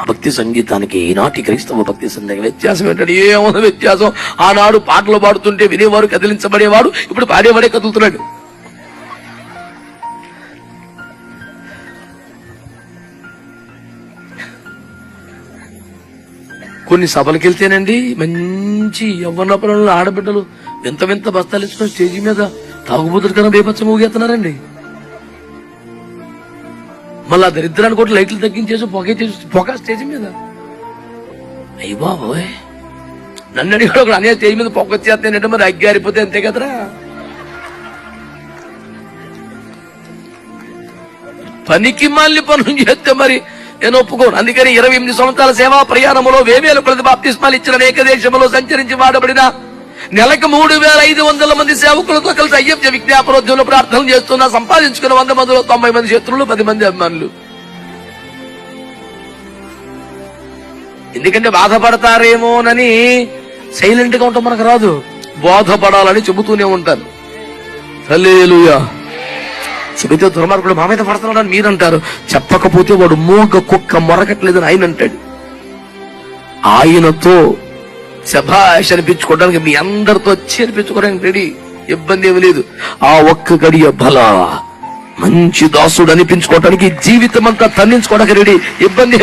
భక్తి సంగీతానికి ఈనాటి క్రైస్తవ భక్తి సంగీతం వ్యత్యాసం ఏంటంటే ఏమన్నా వ్యత్యాసం? ఆనాడు పాటలు పాడుతుంటే వినేవారు కదిలించబడేవాడు, ఇప్పుడు పాడేవాడే కదులుతున్నాడు. కొన్ని సభలకు వెళ్తేనండి మంచి యవ్వన పిల్లలు ఆడబిడ్డలు వింత వింత బస్తాలు ఇచ్చిన స్టేజీ మీద తాగుబోతుడు కన్నా బేపచ్చ ఊగేస్తున్నారండి. మళ్ళా దరిద్రాన్ని కూడా లైట్లు తగ్గించేసి పొగ స్టేజ్ మీద. అయ్యి బాబోయ్, నన్ను అడిగాడు ఒకడు అనే స్టేజ్ మీద పొగ వచ్చేస్తానంటే మరి అగ్గారిపోతే అంతే కదరా. పనికి మళ్ళీ పనులు చేస్తే మరి నేను ఒప్పుకోను. అందుకని 28 సంవత్సరాల సేవా ప్రయాణంలో వేవేల కొలది బాప్తిస్మాలు ఇచ్చిన అనేక దేశంలో సంచరించి వాడబడిన నెలకు 3500 మంది సేవకులతో కలిసి అయ్యప్ప విజ్ఞాపనోద్యమంలో ప్రార్థనలు చేస్తున్నా. సంపాదించుకున్న 100 మందిలో 90 మంది శత్రువులు, 10 మంది అభిమానులు. ఎందుకంటే బాధపడతారేమోనని సైలెంట్ గా ఉంటాం, మనకు రాదు. బోధపడాలని చెబుతూనే ఉంటాను. హల్లెలూయా. చెబితే దుర్మార్గుడు మా మీద పడుతున్నాడని మీరంటారు, చెప్పకపోతే వాడు మూగ కుక్క మొరగట్లేదని ఆయన అంటాడు. ఆయనతో శభాష్ అనిపించుకోవడానికి మీ అందరితో వచ్చి అనిపించుకోవడానికి రెడీ, ఇబ్బంది ఏమి లేదు. ఆ ఒక్క గడియ బల మంచి దాసుడు అనిపించుకోవడానికి జీవితం అంతా తన్నించుకోవడానికి రెడీ, ఇబ్బంది